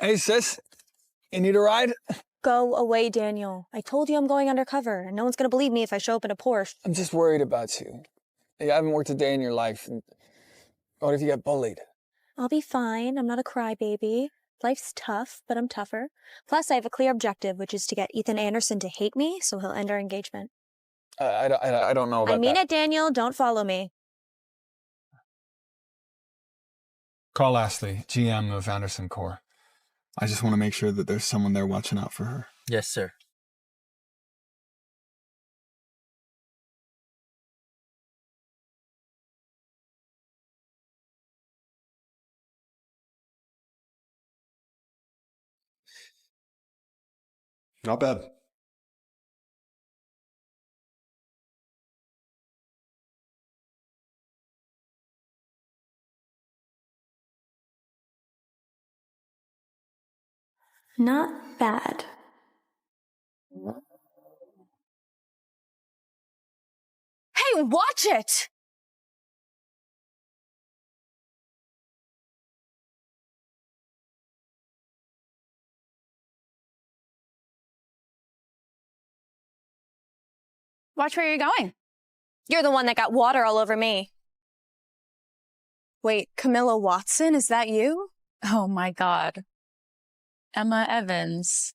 Hey, sis. You need a ride? Go away, Daniel. I told you I'm going undercover, and no one's gonna believe me if I show up in a Porsche. I'm just worried about you. You haven't worked a day in your life. And what if you get bullied? I'll be fine. I'm not a crybaby. Life's tough, but I'm tougher. Plus, I have a clear objective, which is to get Ethan Anderson to hate me, so he'll end our engagement. I don't know about I mean that. it, Daniel. Don't follow me. Carl Astley, GM of Anderson Corps. I just want to make sure that there's someone there watching out for her. Yes, sir. Not bad. Not bad. Hey, watch it! Watch where you're going. You're the one that got water all over me. Wait, Camilla Watson, is that you? Oh my God. Emma Evans,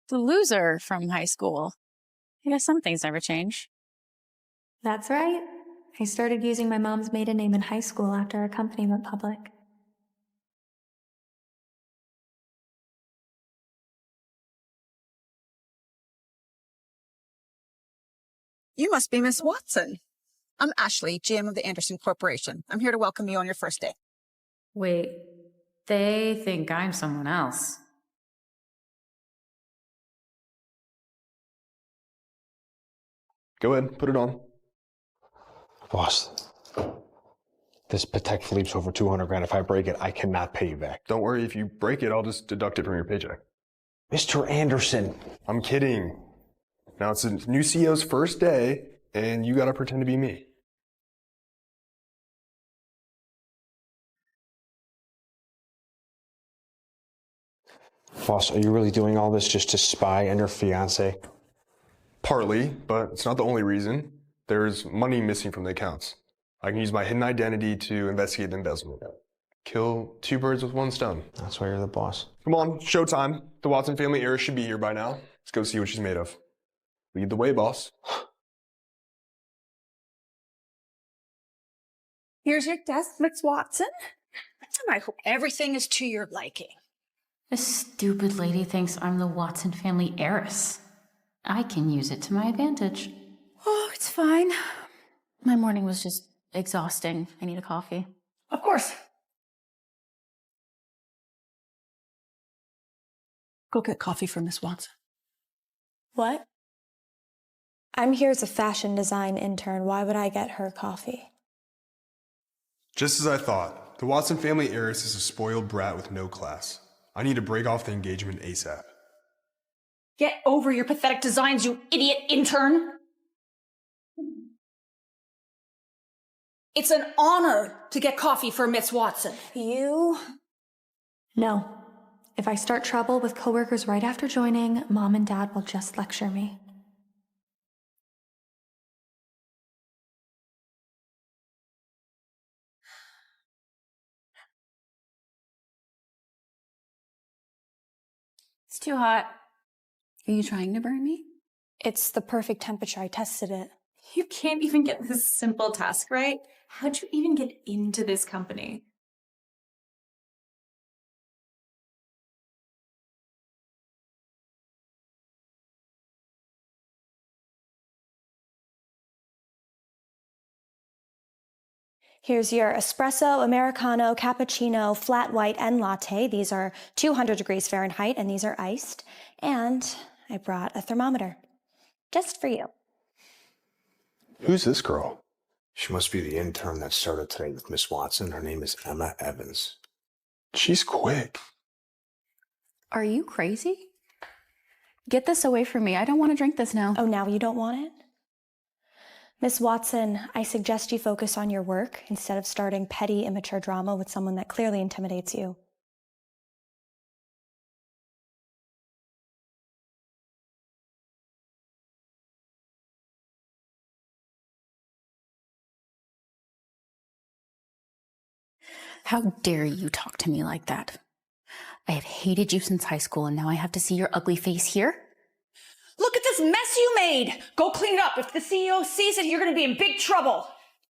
the loser from high school. I guess some things never change. That's right. I started using my mom's maiden name in high school after our company went public. You must be Miss Watson. I'm Ashley, GM of the Anderson Corporation. I'm here to welcome you on your first day. Wait, they think I'm someone else. Go ahead, put it on. Boss, this Patek Philippe's over 200 grand. If I break it, I cannot pay you back. Don't worry, if you break it, I'll just deduct it from your paycheck. Mr. Anderson. I'm kidding. Now it's a new CEO's first day, and you gotta pretend to be me. Boss, are you really doing all this just to spy on your fiance? Partly, but it's not the only reason. There's money missing from the accounts. I can use my hidden identity to investigate the embezzlement. Kill two birds with one stone. That's why you're the boss. Come on, showtime. The Watson family heiress should be here by now. Let's go see what she's made of. Lead the way, boss. Here's your desk, Miss Watson. And I hope everything is to your liking. This stupid lady thinks I'm the Watson family heiress. I can use it to my advantage. Oh, it's fine. My morning was just exhausting. I need a coffee. Of course. Go get coffee for Miss Watson. What? I'm here as a fashion design intern. Why would I get her coffee? Just as I thought, the Watson family heiress is a spoiled brat with no class. I need to break off the engagement ASAP. Get over your pathetic designs, you idiot intern! It's an honor to get coffee for Miss Watson. You? No. If I start trouble with coworkers right after joining, Mom and Dad will just lecture me. It's too hot. Are you trying to burn me? It's the perfect temperature. I tested it. You can't even get this simple task right. How'd you even get into this company? Here's your espresso, Americano, cappuccino, flat white, and latte. These are 200 degrees Fahrenheit, and these are iced. And I brought a thermometer. Just for you. Who's this girl? She must be the intern that started today with Miss Watson. Her name is Emma Evans. She's quick. Are you crazy? Get this away from me. I don't want to drink this now. Oh, now you don't want it? Miss Watson, I suggest you focus on your work instead of starting petty, immature drama with someone that clearly intimidates you. How dare you talk to me like that? I have hated you since high school, and now I have to see your ugly face here? Look at this mess you made! Go clean it up. If the CEO sees it, you're gonna be in big trouble.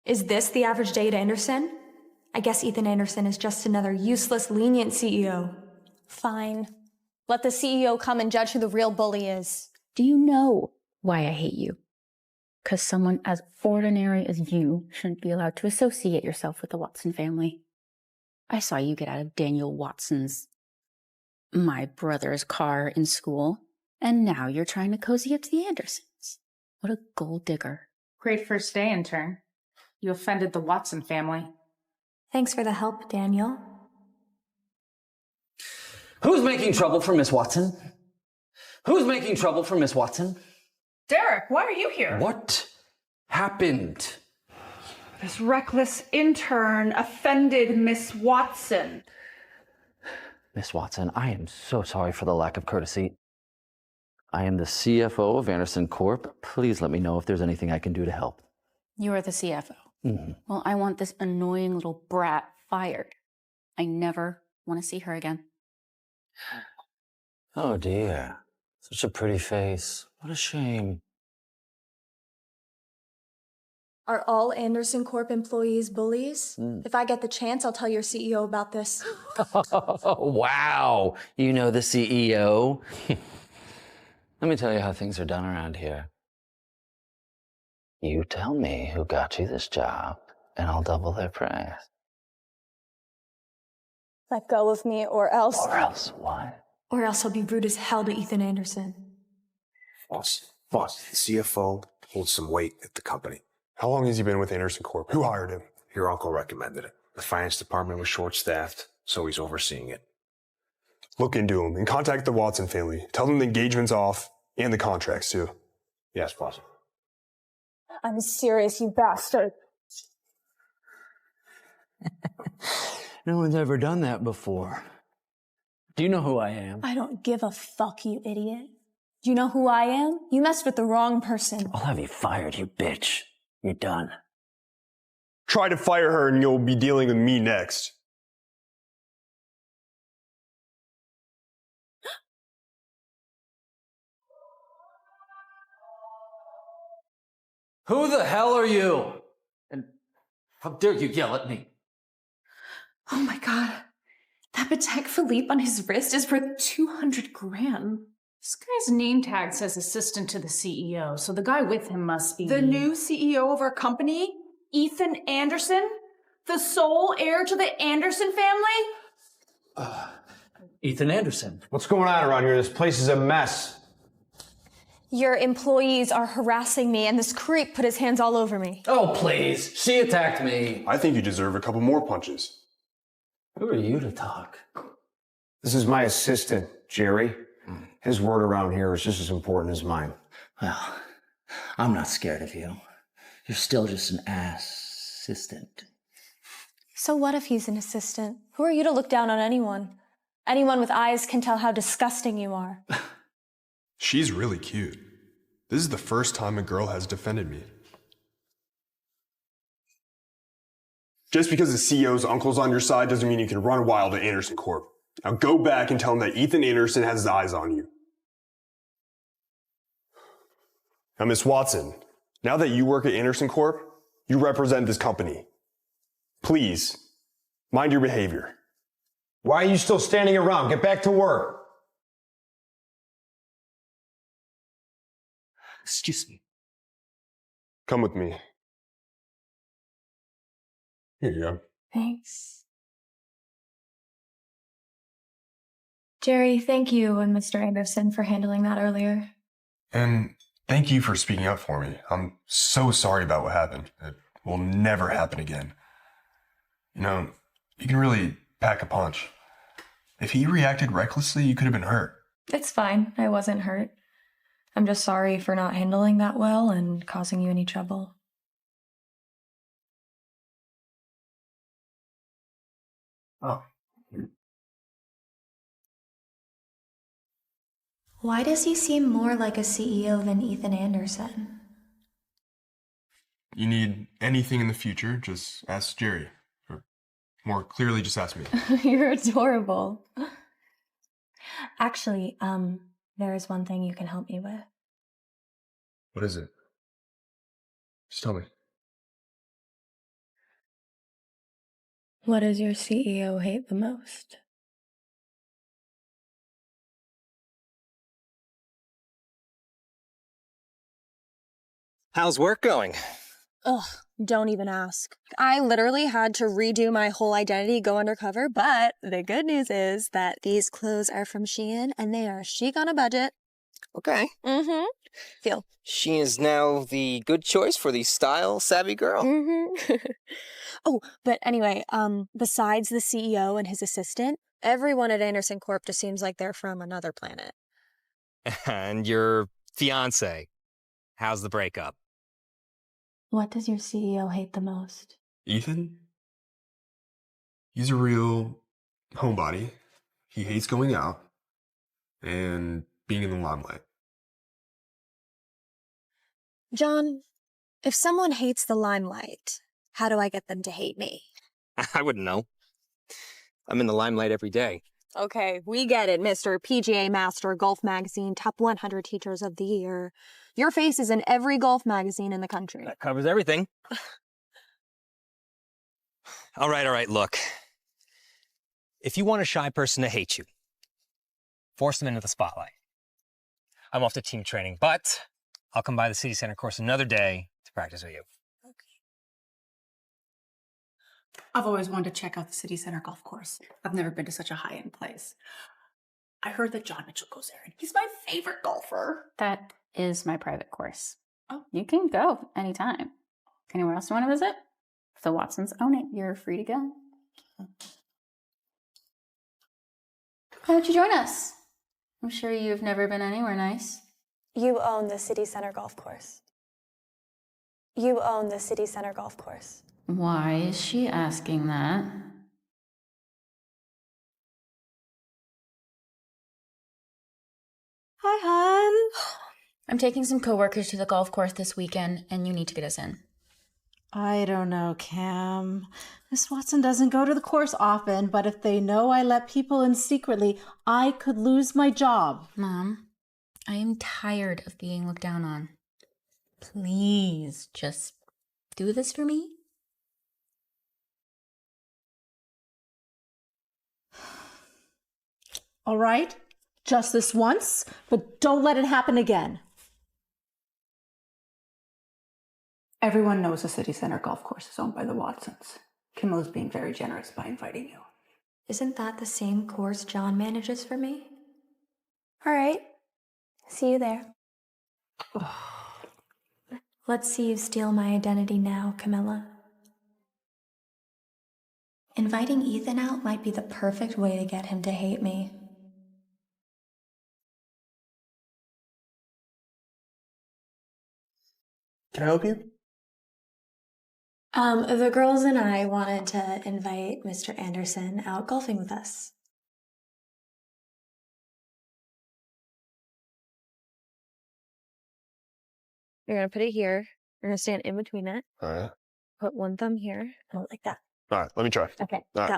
Is this the average day at Anderson? I guess Ethan Anderson is just another useless, lenient CEO. Fine. Let the CEO come and judge who the real bully is. Do you know why I hate you? Because someone as ordinary as you shouldn't be allowed to associate yourself with the Watson family. I saw you get out of Daniel Watson's, my brother's car in school, and now you're trying to cozy up to the Andersons. What a gold digger. Great first day, intern. You offended the Watson family. Thanks for the help, Daniel. Who's making trouble for Miss Watson? Who's making trouble for Miss Watson? Derek, why are you here? What happened? This reckless intern offended Miss Watson. Miss Watson, I am so sorry for the lack of courtesy. I am the CFO of Anderson Corp. Please let me know if there's anything I can do to help. You are the CFO. Mm-hmm. Well, I want this annoying little brat fired. I never want to see her again. Oh dear. Such a pretty face. What a shame. Are all Anderson Corp employees bullies? If I get the chance, I'll tell your CEO about this. Wow. You know the CEO? Let me tell you how things are done around here. You tell me who got you this job, and I'll double their price. Let go of me or else. Or else what? Or else I'll be rude as hell to Ethan Anderson. Boss, the CFO holds some weight at the company. How long has he been with Anderson Corp? Who hired him? Your uncle recommended it. The finance department was short-staffed, so he's overseeing it. Look into him and contact the Watson family. Tell them the engagement's off and the contracts too. Yes, boss. I'm serious, you bastard. No one's ever done that before. Do you know who I am? I don't give a fuck, you idiot. Do you know who I am? You messed with the wrong person. I'll have you fired, you bitch. You're done. Try to fire her and you'll be dealing with me next. Who the hell are you? And how dare you yell at me? Oh my god. That Patek Philippe on his wrist is worth 200 grand. This guy's name tag says assistant to the CEO, so the guy with him must be... The new CEO of our company, Ethan Anderson? The sole heir to the Anderson family? Ethan Anderson. What's going on around here? This place is a mess. Your employees are harassing me, and this creep put his hands all over me. Oh, please. She attacked me. I think you deserve a couple more punches. Who are you to talk? This is my assistant, Jerry. His word around here is just as important as mine. Well, I'm not scared of you. You're still just an assistant. So what if he's an assistant? Who are you to look down on anyone? Anyone with eyes can tell how disgusting you are. She's really cute. This is the first time a girl has defended me. Just because the CEO's uncle's on your side doesn't mean you can run wild at Anderson Corp. Now go back and tell him that Ethan Anderson has his eyes on you. Now, Miss Watson, now that you work at Anderson Corp, you represent this company. Please, mind your behavior. Why are you still standing around? Get back to work. Excuse me. Come with me. Here you go. Thanks. Jerry, thank you and Mr. Anderson for handling that earlier. And thank you for speaking up for me. I'm so sorry about what happened. It will never happen again. You know, you can really pack a punch. If he reacted recklessly, you could have been hurt. It's fine. I wasn't hurt. I'm just sorry for not handling that well and causing you any trouble. Oh. Why does he seem more like a CEO than Ethan Anderson? You need anything in the future, just ask Jerry. Or More clearly, just ask me. You're adorable. Actually, there is one thing you can help me with. What is it? Just tell me. What does your CEO hate the most? How's work going? Ugh, don't even ask. I literally had to redo my whole identity, go undercover, but the good news is that these clothes are from Shein and they are chic on a budget. Okay. Mm-hmm. Feel. She is now the good choice for the style-savvy girl. Mm-hmm. Oh, but anyway, besides the CEO and his assistant, everyone at Anderson Corp just seems like they're from another planet. And your fiance, how's the breakup? What does your CEO hate the most? Ethan? He's a real homebody. He hates going out and being in the limelight. John, if someone hates the limelight, how do I get them to hate me? I wouldn't know. I'm in the limelight every day. Okay, we get it, Mr. PGA Master, Golf Magazine, Top 100 Teachers of the Year. Your face is in every golf magazine in the country. That covers everything. All right, look. If you want a shy person to hate you, force them into the spotlight. I'm off to team training, but I'll come by the City Center course another day to practice with you. I've always wanted to check out the City Center golf course. I've never been to such a high-end place. I heard that John Mitchell goes there, and he's my favorite golfer. That is my private course. Oh. You can go anytime. Anywhere else you want to visit? If the Watsons own it, you're free to go. Why don't you join us? I'm sure you've never been anywhere nice. You own the City Center golf course. You own the City Center golf course. Why is she asking that? Hi, hon. I'm taking some coworkers to the golf course this weekend, and you need to get us in. I don't know, Cam. Miss Watson doesn't go to the course often, but if they know I let people in secretly, I could lose my job. Mom, I am tired of being looked down on. Please, just do this for me. All right? Just this once, but don't let it happen again. Everyone knows the City Center golf course is owned by the Watsons. Kimmel is being very generous by inviting you. Isn't that the same course John manages for me? All right. See you there. Let's see you steal my identity now, Camilla. Inviting Ethan out might be the perfect way to get him to hate me. Can I help you? The girls and I wanted to invite Mr. Anderson out golfing with us. You're going to put it here. You're going to stand in between it. All right. Put one thumb here. Hold it like that. All right, let me try. Okay, All right. go.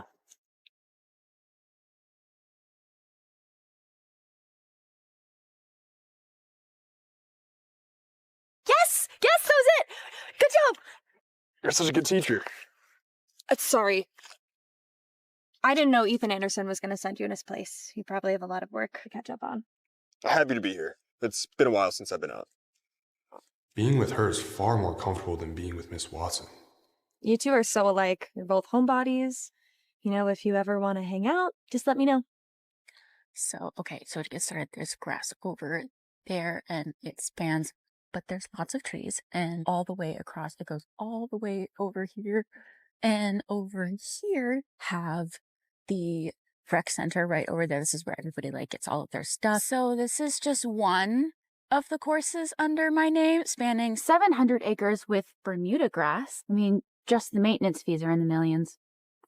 Yes! Yes, that was it! Good job! You're such a good teacher. Sorry. I didn't know Ethan Anderson was going to send you in his place. You probably have a lot of work to catch up on. I'm happy to be here. It's been a while since I've been out. Being with her is far more comfortable than being with Miss Watson. You two are so alike. You're both homebodies. You know, if you ever want to hang out, just let me know. So, okay, so to get started, there's grass over there and it spans, but there's lots of trees and all the way across, it goes all the way over here. And over here have the rec center right over there. This is where everybody like gets all of their stuff. So this is just one of the courses under my name, spanning 700 acres with Bermuda grass. I mean, just the maintenance fees are in the millions.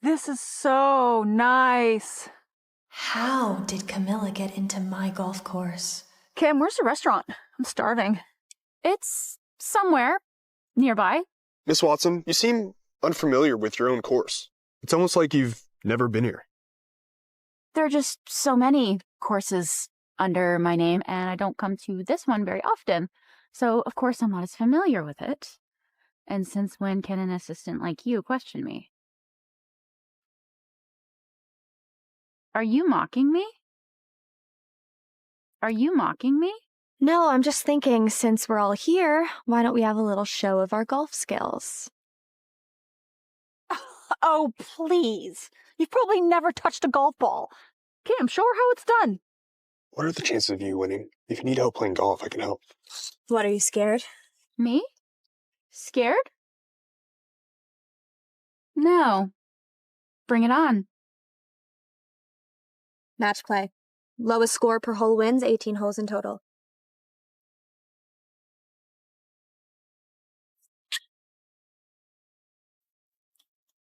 This is so nice. How did Camilla get into my golf course? Kim, where's the restaurant? I'm starving. It's somewhere nearby. Miss Watson, you seem unfamiliar with your own course. It's almost like you've never been here. There are just so many courses under my name, and I don't come to this one very often. So, of course, I'm not as familiar with it. And since when can an assistant like you question me? Are you mocking me? Are you mocking me? No, I'm just thinking, since we're all here, why don't we have a little show of our golf skills? Oh, please. You've probably never touched a golf ball. Cam, show her how it's done. What are the chances of you winning? If you need help playing golf, I can help. What, are you scared? Me? Scared? No. Bring it on. Match play. Lowest score per hole wins, 18 holes in total.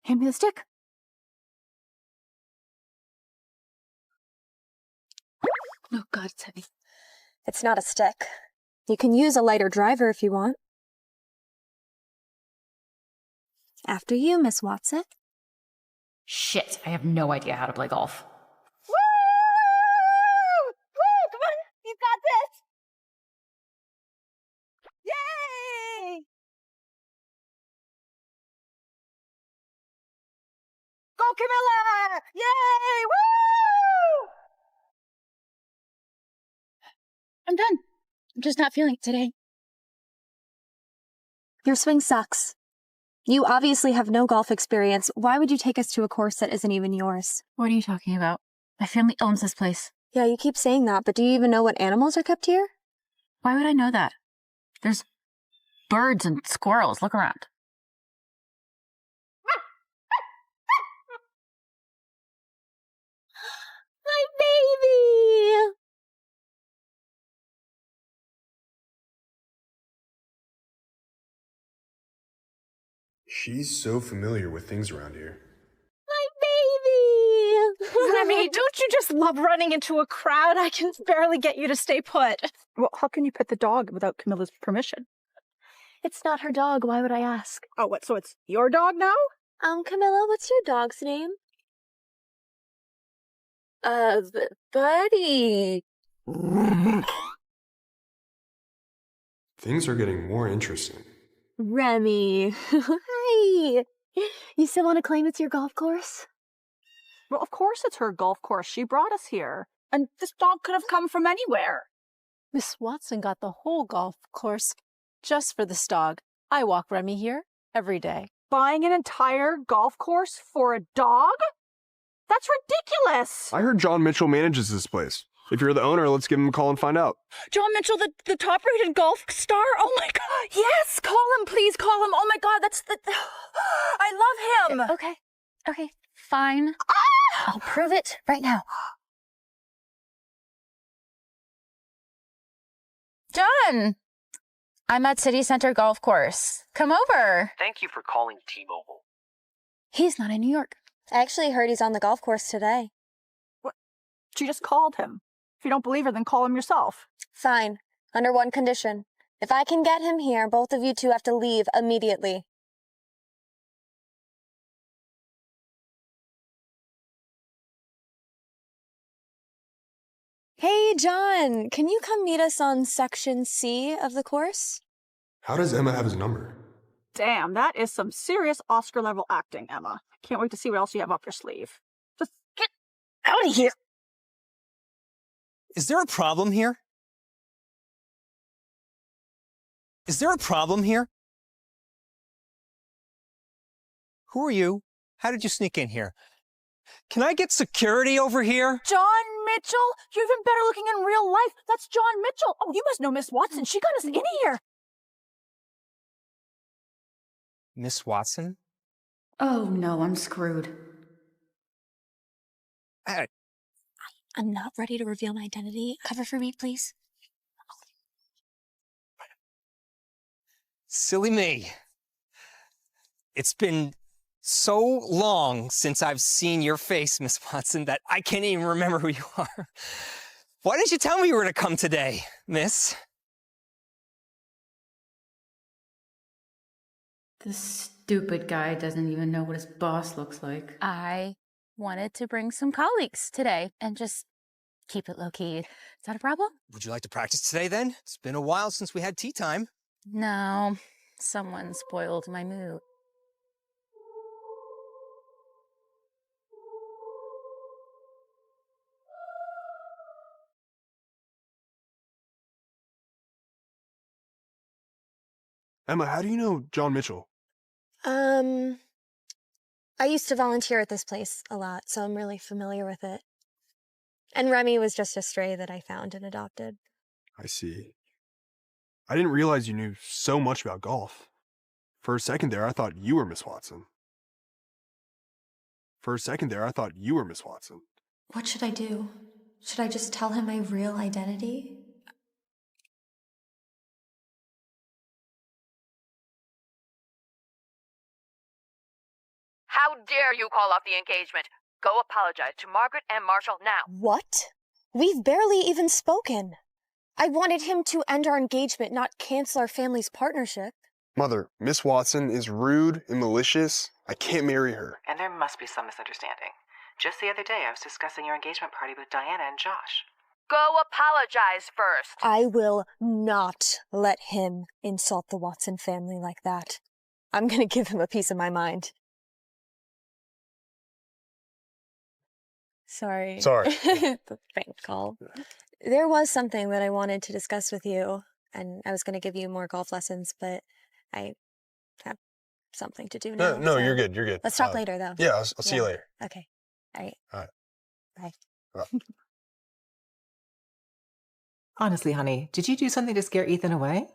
Hand me the stick. Oh, God, it's heavy. It's not a stick. You can use a lighter driver if you want. After you, Miss Watson. Shit, I have no idea how to play golf. Woo! Woo! Come on! You've got this! Yay! Go, Camilla! Yay! Woo! I'm done. I'm just not feeling it today. Your swing sucks. You obviously have no golf experience. Why would you take us to a course that isn't even yours? What are you talking about? My family owns this place. Yeah, you keep saying that, but do you even know what animals are kept here? Why would I know that? There's birds and squirrels. Look around. My baby! She's so familiar with things around here. My baby! Remy, don't you just love running into a crowd? I can barely get you to stay put. Well, how can you pet the dog without Camilla's permission? It's not her dog. Why would I ask? Oh, what? So it's your dog now? Camilla, what's your dog's name? Buddy. Things are getting more interesting. Remy. Hi. You still want to claim it's your golf course? Well, of course it's her golf course. She brought us here. And this dog could have come from anywhere. Miss Watson got the whole golf course just for this dog. I walk Remy here every day. Buying an entire golf course for a dog? That's ridiculous. I heard John Mitchell manages this place. If you're the owner, let's give him a call and find out. John Mitchell, the top-rated golf star? Oh my God. Yes, call him, please call him. Oh my God, that's the... I love him. Okay, fine. I'll prove it right now. John! I'm at City Center Golf Course. Come over. Thank you for calling T-Mobile. He's not in New York. I actually heard he's on the golf course today. What? She just called him. If you don't believe her, then call him yourself. Fine. Under one condition. If I can get him here, both of you two have to leave immediately. Hey, John, can you come meet us on Section C of the course? How does Emma have his number? Damn, that is some serious Oscar-level acting, Emma. I can't wait to see what else you have up your sleeve. Just get out of here. Is there a problem here? Is there a problem here? Who are you? How did you sneak in here? Can I get security over here? John Mitchell? You're even better looking in real life. That's John Mitchell. Oh, you must know Miss Watson. She got us in here. Miss Watson? Oh no, I'm screwed. I'm not ready to reveal my identity. Cover for me, please. Silly me. It's been so long since I've seen your face, Miss Watson, that I can't even remember who you are. Why didn't you tell me you were going to come today, miss? The stupid guy doesn't even know what his boss looks like. I wanted to bring some colleagues today and just keep it low key. Is that a problem? Would you like to practice today then? It's been a while since we had tea time. No, someone spoiled my mood. Emma, how do you know John Mitchell? I used to volunteer at this place a lot, so I'm really familiar with it. And Remy was just a stray that I found and adopted. I see. I didn't realize you knew so much about golf. For a second there, I thought you were Miss Watson. What should I do? Should I just tell him my real identity? How dare you call off the engagement? Go apologize to Margaret and Marshall now. What? We've barely even spoken. I wanted him to end our engagement, not cancel our family's partnership. Mother, Miss Watson is rude and malicious. I can't marry her. And there must be some misunderstanding. Just the other day, I was discussing your engagement party with Diana and Josh. Go apologize first. I will not let him insult the Watson family like that. I'm gonna give him a piece of my mind. Sorry. The prank call. There was something that I wanted to discuss with you, and I was going to give you more golf lessons, but I have something to do now. No, so you're good. You're good. Let's talk later, though. Yeah, I'll see you later. Okay. All right. All right. Bye. Bye. Honestly, honey, did you do something to scare Ethan away?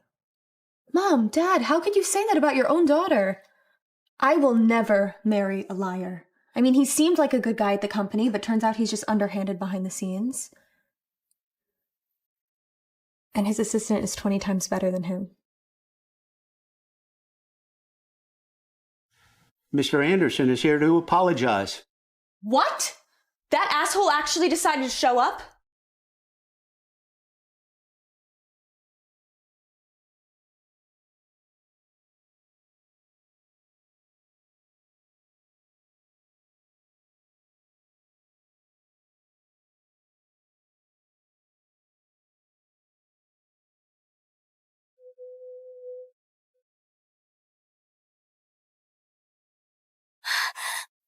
Mom, Dad, how could you say that about your own daughter? I will never marry a liar. I mean, he seemed like a good guy at the company, but turns out he's just underhanded behind the scenes. And his assistant is 20 times better than him. Mr. Anderson is here to apologize. What? That asshole actually decided to show up?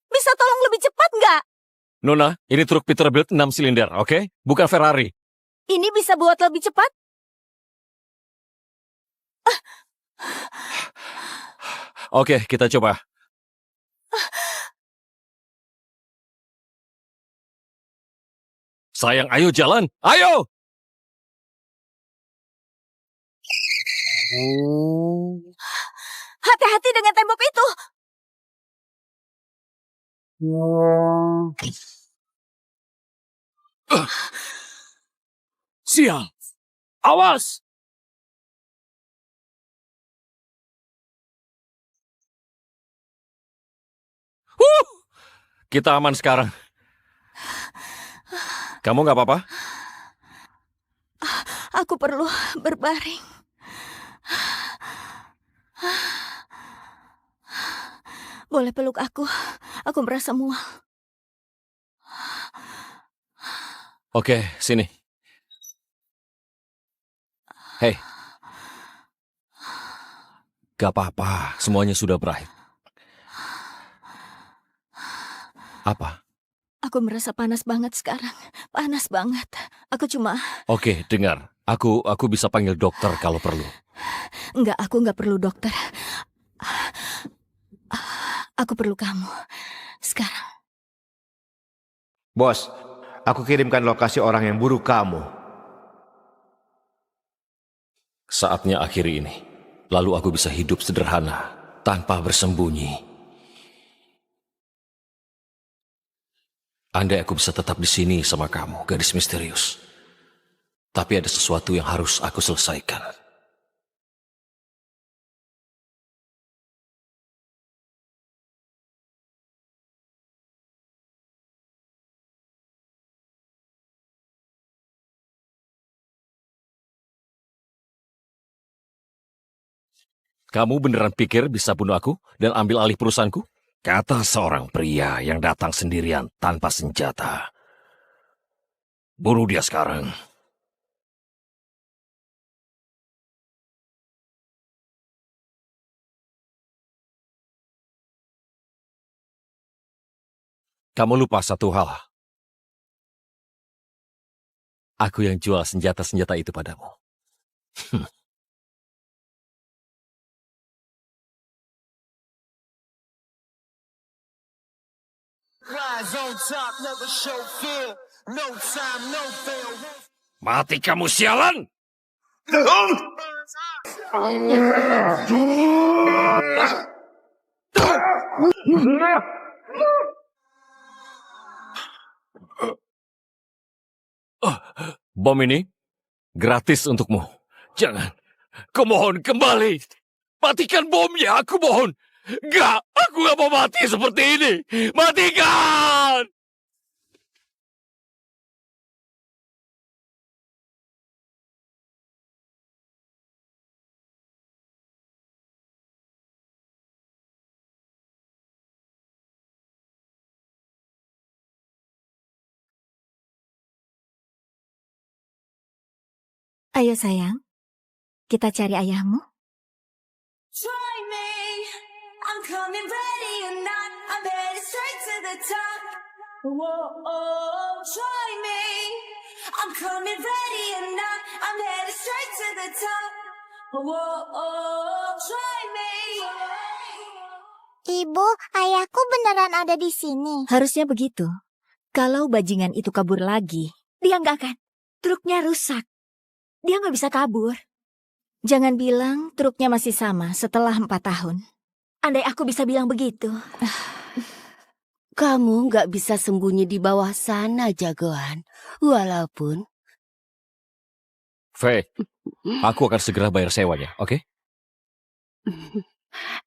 Bisa tolong lebih cepat nggak? Nona, ini truk Peterbilt 6 silinder, oke? Bukan Ferrari. Ini bisa buat lebih cepat? Oke, kita coba. Sayang, ayo jalan. Ayo! Hati-hati dengan tembok itu. Sial! Awas! Kita aman sekarang. Kamu nggak apa-apa? Aku perlu berbaring. Boleh peluk aku? Aku merasa mual. Oke, sini. Hei. Gak apa-apa, semuanya sudah berakhir. Apa? Aku merasa panas banget sekarang. Panas banget. Aku cuma... Oke, dengar. Aku bisa panggil dokter kalau perlu. Enggak, aku enggak perlu dokter. Aku perlu kamu. Sekarang. Bos, aku kirimkan lokasi orang yang buru kamu. Saatnya akhiri ini. Lalu aku bisa hidup sederhana, tanpa bersembunyi. Andai aku bisa tetap di sini sama kamu, gadis misterius. Tapi ada sesuatu yang harus aku selesaikan. Kamu beneran pikir bisa bunuh aku dan ambil alih perusahaanku? Kata seorang pria yang datang sendirian tanpa senjata. Bunuh dia sekarang. Kamu lupa satu hal. Aku yang jual senjata-senjata itu padamu. Mati kamu sialan! Bom ini gratis untukmu. Jangan. Kumohon kembali. Matikan bomnya, aku mohon. Enggak, aku gak mau mati seperti ini. Matikan! Ayo sayang, kita cari ayahmu. Try me, I'm coming ready or not, I'm headed straight to the top. Whoa, try me, I'm coming ready or not, I'm headed straight to the top. Whoa, try me. Ibu, ayahku beneran ada di sini. Harusnya begitu. Kalau bajingan itu kabur lagi, dia nggak akan. Truknya rusak. Dia nggak bisa kabur. Jangan bilang truknya masih sama setelah 4 tahun. Andai aku bisa bilang begitu. Kamu nggak bisa sembunyi di bawah sana, jagoan. Walaupun... Faye, aku akan segera bayar sewanya, oke?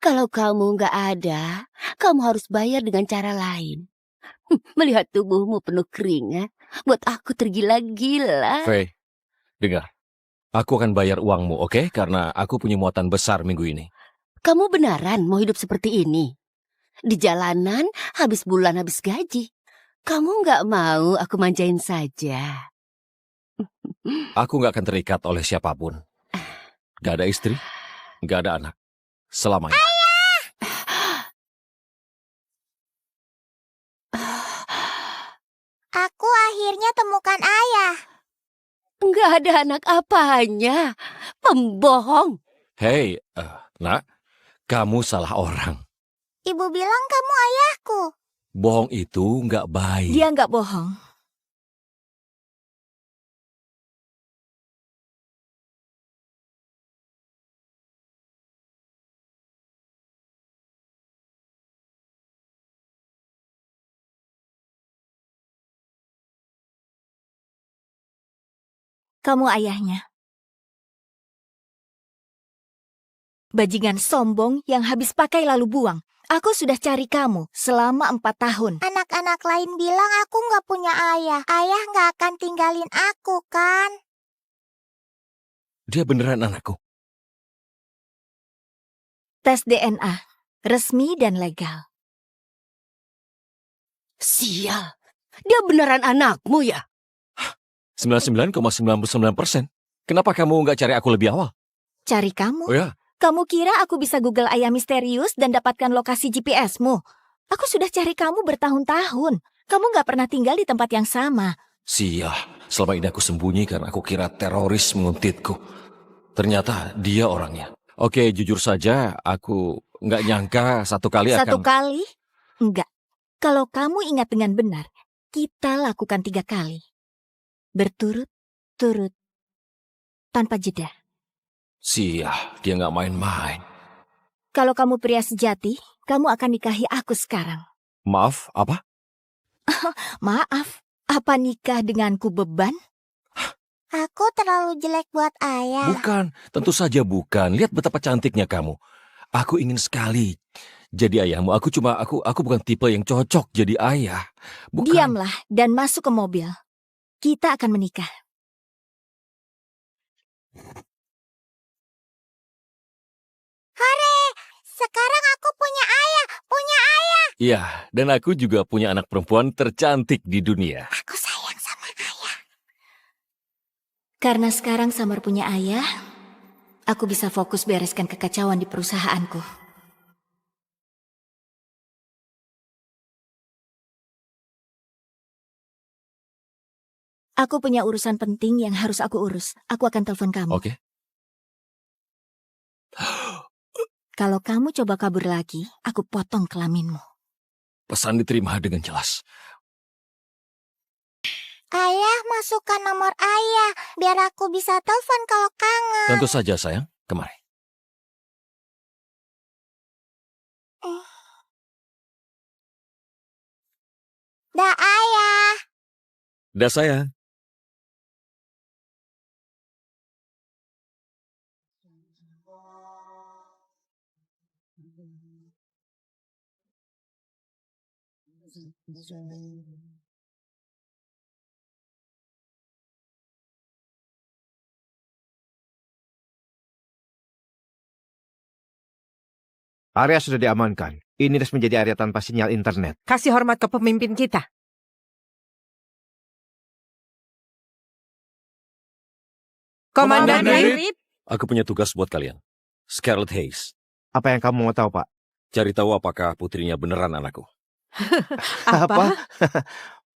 Kalau kamu nggak ada, kamu harus bayar dengan cara lain. Melihat tubuhmu penuh keringat, buat aku tergila-gila. Faye, dengar. Aku akan bayar uangmu, oke? Karena aku punya muatan besar minggu ini. Kamu beneran mau hidup seperti ini? Di jalanan, habis bulan habis gaji. Kamu nggak mau aku manjain saja? Aku nggak akan terikat oleh siapapun. Gak ada istri, gak ada anak. Selamanya. Aku akhirnya temukan ayah. Nggak ada anak apanya. Pembohong. Hei, nak, kamu salah orang. Ibu bilang kamu ayahku. Bohong itu nggak baik. Dia nggak bohong. Kamu ayahnya. Bajingan sombong yang habis pakai lalu buang. Aku sudah cari kamu selama 4 tahun. Anak-anak lain bilang aku nggak punya ayah. Ayah nggak akan tinggalin aku, kan? Dia beneran anakku. Tes DNA. Resmi dan legal. Sial. Dia beneran anakmu ya? 99,99%. Kenapa kamu nggak cari aku lebih awal? Cari kamu? Oh ya? Kamu kira aku bisa Google ayah misterius dan dapatkan lokasi GPS-mu? Aku sudah cari kamu bertahun-tahun. Kamu nggak pernah tinggal di tempat yang sama. Sial, selama ini aku sembunyi karena aku kira teroris menguntitku. Ternyata dia orangnya. Oke, jujur saja, aku nggak nyangka satu kali akan... Satu kali? Enggak. Kalau kamu ingat dengan benar, kita lakukan 3 kali. Berturut-turut. Tanpa jeda. Sial, dia nggak main-main. Kalau kamu pria sejati, kamu akan nikahi aku sekarang. Maaf, apa? Maaf, apa nikah denganku beban? Aku terlalu jelek buat ayah. Bukan, tentu saja bukan. Lihat betapa cantiknya kamu. Aku ingin sekali jadi ayahmu. Aku bukan tipe yang cocok jadi ayah. Bukan. Diamlah dan masuk ke mobil. Kita akan menikah. Hore! Ya, dan aku juga punya anak perempuan tercantik di dunia. Aku sayang sama ayah. Karena sekarang Summer punya ayah, aku bisa fokus bereskan kekacauan di perusahaanku. Aku punya urusan penting yang harus aku urus. Aku akan telepon kamu. Oke. Kalau kamu coba kabur lagi, aku potong kelaminmu. Pesan diterima dengan jelas. Ayah, masukkan nomor ayah biar aku bisa telepon kalau kangen. Tentu saja, sayang. Kemari. Dah, ayah. Dah, sayang. Area sudah diamankan. Ini resmi menjadi area tanpa sinyal internet. Kasih hormat ke pemimpin kita. Komandan Reed. Aku punya tugas buat kalian. Scarlett Hayes. Apa yang kamu mau tahu, Pak? Cari tahu apakah putrinya beneran anakku. Apa?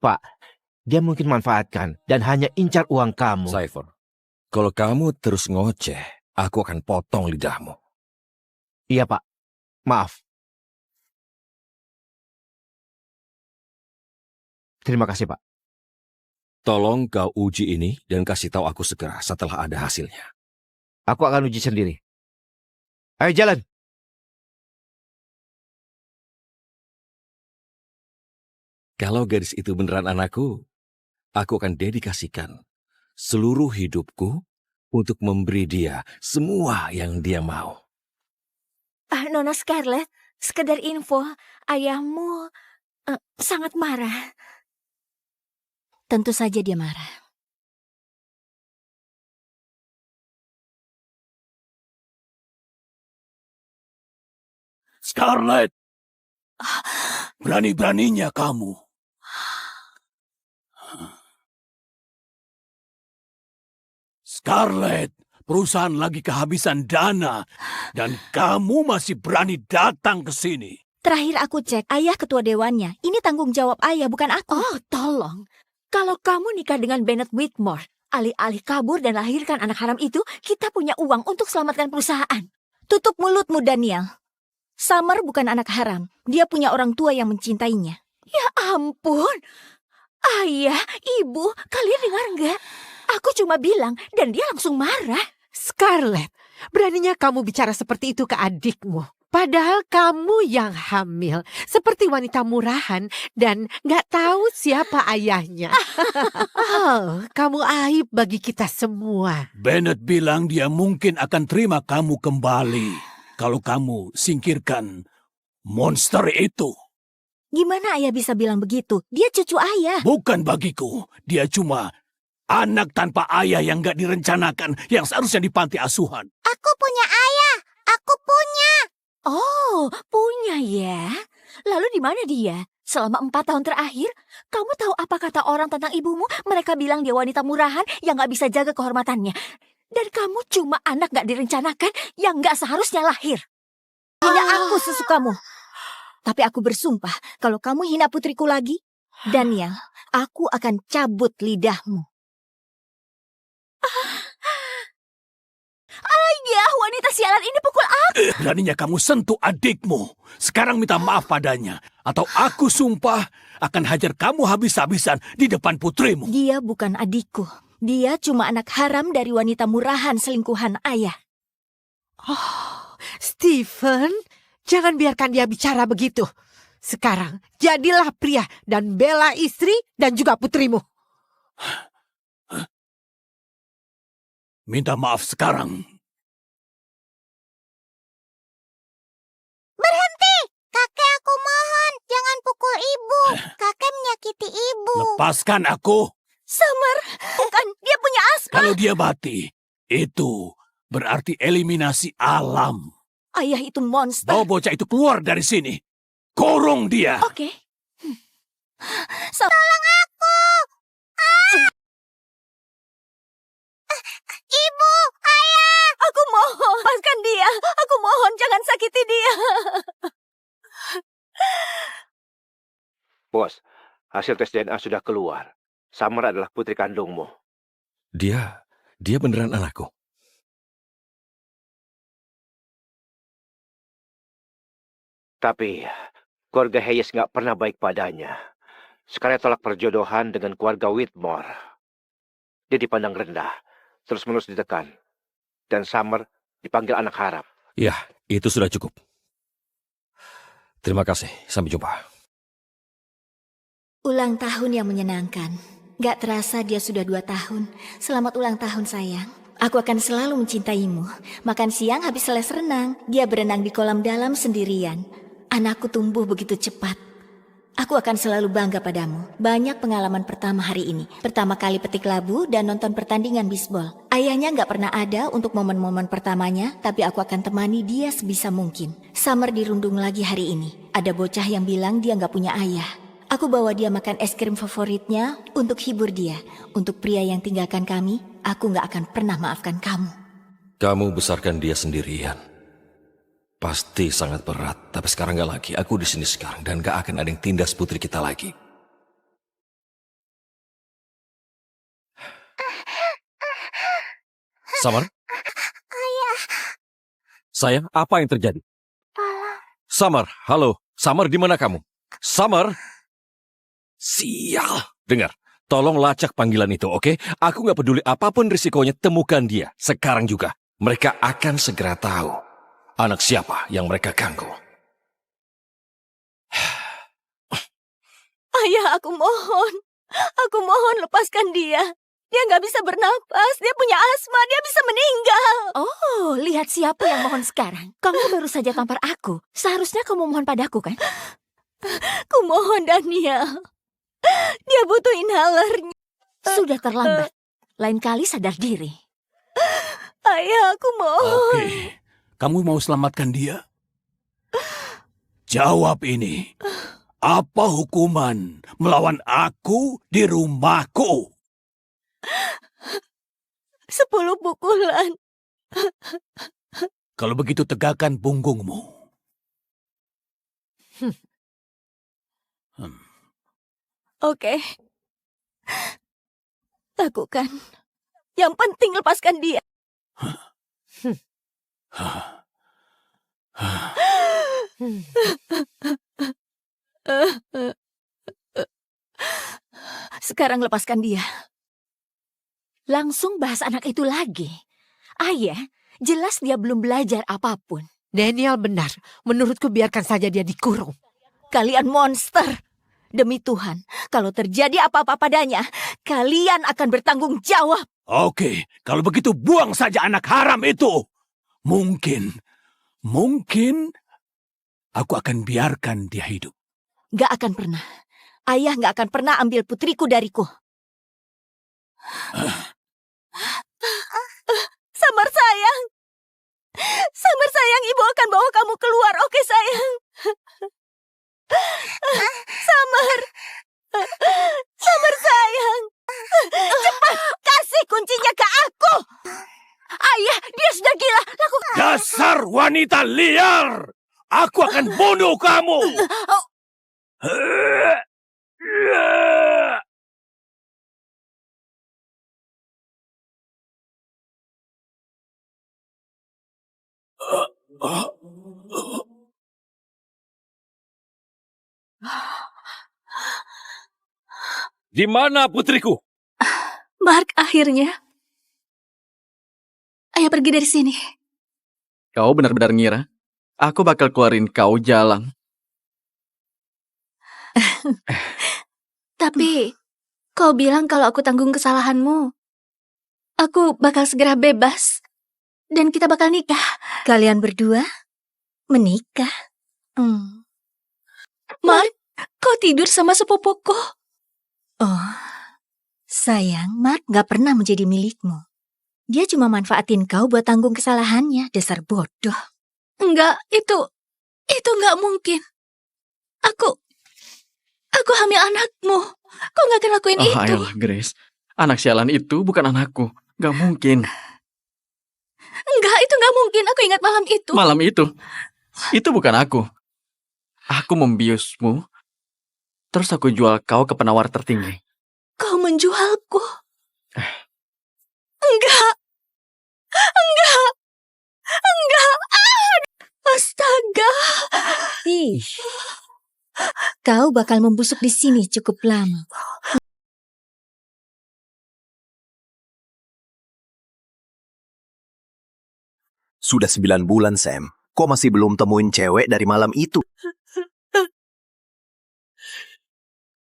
Pak, dia mungkin manfaatkan dan hanya incar uang kamu. Cypher, kalau kamu terus ngoceh, aku akan potong lidahmu. Iya, Pak. Maaf. Terima kasih, Pak. Tolong kau uji ini dan kasih tahu aku segera setelah ada hasilnya. Aku akan uji sendiri. Ayo jalan. Kalau gadis itu beneran anakku, aku akan dedikasikan seluruh hidupku untuk memberi dia semua yang dia mau. Nona Scarlett, sekedar info, ayahmu sangat marah. Tentu saja dia marah. Scarlett, berani-beraninya kamu. Scarlett, perusahaan lagi kehabisan dana dan kamu masih berani datang ke sini. Terakhir aku cek, ayah ketua dewannya. Ini tanggung jawab ayah, bukan aku. Oh, tolong. Kalau kamu nikah dengan Bennett Whitmore, alih-alih kabur dan lahirkan anak haram itu, kita punya uang untuk selamatkan perusahaan. Tutup mulutmu, Daniel. Summer bukan anak haram. Dia punya orang tua yang mencintainya. Ya ampun. Ayah, ibu, kalian dengar nggak? Aku cuma bilang dan dia langsung marah. Scarlett, beraninya kamu bicara seperti itu ke adikmu. Padahal kamu yang hamil, seperti wanita murahan dan gak tahu siapa ayahnya. Oh, kamu aib bagi kita semua. Bennett bilang dia mungkin akan terima kamu kembali kalau kamu singkirkan monster itu. Gimana ayah bisa bilang begitu? Dia cucu ayah. Bukan bagiku, dia cuma anak tanpa ayah yang gak direncanakan, yang seharusnya di panti asuhan. Aku punya ayah. Aku punya. Oh, punya ya. Lalu di mana dia? Selama 4 tahun terakhir, kamu tahu apa kata orang tentang ibumu? Mereka bilang dia wanita murahan yang gak bisa jaga kehormatannya. Dan kamu cuma anak gak direncanakan yang gak seharusnya lahir. Hina aku sesukamu. Tapi aku bersumpah, kalau kamu hina putriku lagi, Daniel, aku akan cabut lidahmu. Ayah, wanita sialan ini pukul aku. Beraninya kamu sentuh adikmu. Sekarang minta maaf padanya. Atau aku sumpah akan hajar kamu habis-habisan di depan putrimu. Dia bukan adikku. Dia cuma anak haram dari wanita murahan selingkuhan ayah. Oh, Stephen, jangan biarkan dia bicara begitu. Sekarang, jadilah pria dan bela istri dan juga putrimu. Minta maaf sekarang. Berhenti! Kakek, aku mohon. Jangan pukul ibu. Kakek menyakiti ibu. Lepaskan aku. Summer, bukan. Dia punya asma. Kalau dia mati, itu berarti eliminasi alam. Ayah itu monster. Bawa bocah itu keluar dari sini. Kurung dia. Oke. Tolong aku! Ibu, ayah! Aku mohon, lepaskan dia. Aku mohon, jangan sakiti dia. Bos, hasil tes DNA sudah keluar. Summer adalah putri kandungmu. Dia beneran anakku. Tapi keluarga Hayes nggak pernah baik padanya. Sekarang tolak perjodohan dengan keluarga Whitmore. Dia dipandang rendah, terus-menerus ditekan. Dan Summer dipanggil anak haram. Ya, itu sudah cukup. Terima kasih, sampai jumpa. Ulang tahun yang menyenangkan. Gak terasa dia sudah 2 tahun. Selamat ulang tahun sayang. Aku akan selalu mencintaimu. Makan siang habis selesai renang. Dia berenang di kolam dalam sendirian. Anakku tumbuh begitu cepat. Aku akan selalu bangga padamu. Banyak pengalaman pertama hari ini. Pertama kali petik labu dan nonton pertandingan bisbol. Ayahnya gak pernah ada untuk momen-momen pertamanya, tapi aku akan temani dia sebisa mungkin. Summer dirundung lagi hari ini. Ada bocah yang bilang dia gak punya ayah. Aku bawa dia makan es krim favoritnya untuk hibur dia. Untuk pria yang tinggalkan kami, aku gak akan pernah maafkan kamu. Kamu besarkan dia sendirian. Pasti sangat berat, tapi sekarang gak lagi. Aku di sini sekarang dan gak akan ada yang tindas putri kita lagi. Summer? Ayah. Sayang, apa yang terjadi? Tolong. Summer, halo. Summer, di mana kamu? Summer? Sial. Dengar, tolong lacak panggilan itu, oke? Aku gak peduli apapun risikonya, temukan dia. Sekarang juga. Mereka akan segera tahu anak siapa yang mereka ganggu. Ayah, aku mohon. Aku mohon lepaskan dia. Dia gak bisa bernapas, dia punya asma, dia bisa meninggal. Oh, lihat siapa yang mohon sekarang. Kamu baru saja tampar aku. Seharusnya kamu mohon padaku, kan? Kumohon, Daniel. Dia butuh inhalernya. Sudah terlambat. Lain kali sadar diri. Ayah, aku mohon. Oke, kamu mau selamatkan dia? Jawab ini. Apa hukuman melawan aku di rumahku? 10 pukulan. Kalau begitu tegakkan punggungmu. Oke. Lakukan. Yang penting lepaskan dia. Sekarang lepaskan dia. Langsung bahas anak itu lagi. Ayah, jelas dia belum belajar apapun. Daniel benar. Menurutku biarkan saja dia dikurung. Kalian monster. Demi Tuhan, kalau terjadi apa-apa padanya, kalian akan bertanggung jawab. Oke, kalau begitu buang saja anak haram itu. Mungkin aku akan biarkan dia hidup. Gak akan pernah. Ayah gak akan pernah ambil putriku dariku. Summer sayang. Summer sayang, ibu akan bawa kamu keluar, oke sayang? Summer sayang. Cepat, kasih kuncinya ke aku. Ayah, dia sudah gila. Lakukan. Dasar wanita liar! Aku akan bunuh kamu! Di mana putriku? Mark, akhirnya. Ayah pergi dari sini. Kau benar-benar ngira aku bakal keluarin kau jalan. Tapi, kau bilang kalau aku tanggung kesalahanmu. Aku bakal segera bebas. Dan kita bakal nikah. Kalian berdua menikah. Mark, kau tidur sama sepupuku. Oh, sayang, Mark gak pernah menjadi milikmu. Dia cuma manfaatin kau buat tanggung kesalahannya, dasar bodoh. Enggak, itu gak mungkin. Aku hamil anakmu. Kau gak akan lakuin itu. Ayolah, Grace. Anak sialan itu bukan anakku. Gak mungkin. Enggak, itu gak mungkin. Aku ingat malam itu. Malam itu? Itu bukan aku. Aku membiusmu. Terus aku jual kau ke penawar tertinggi. Kau menjualku. Enggak. Enggak. Enggak. Astaga. Kau bakal membusuk di sini cukup lama. Sudah 9 bulan, Sam. Kok masih belum temuin cewek dari malam itu?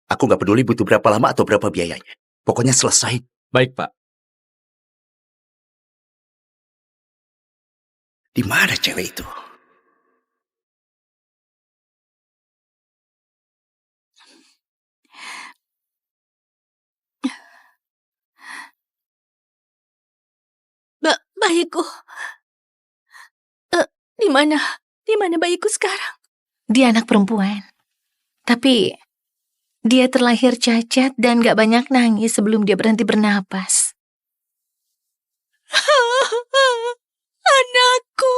Aku nggak peduli butuh berapa lama atau berapa biayanya. Pokoknya selesai. Baik, Pak. Di mana cewek itu? Bayiku. Di mana bayiku sekarang? Dia anak perempuan. Tapi dia terlahir cacat dan gak banyak nangis sebelum dia berhenti bernapas. Anakku.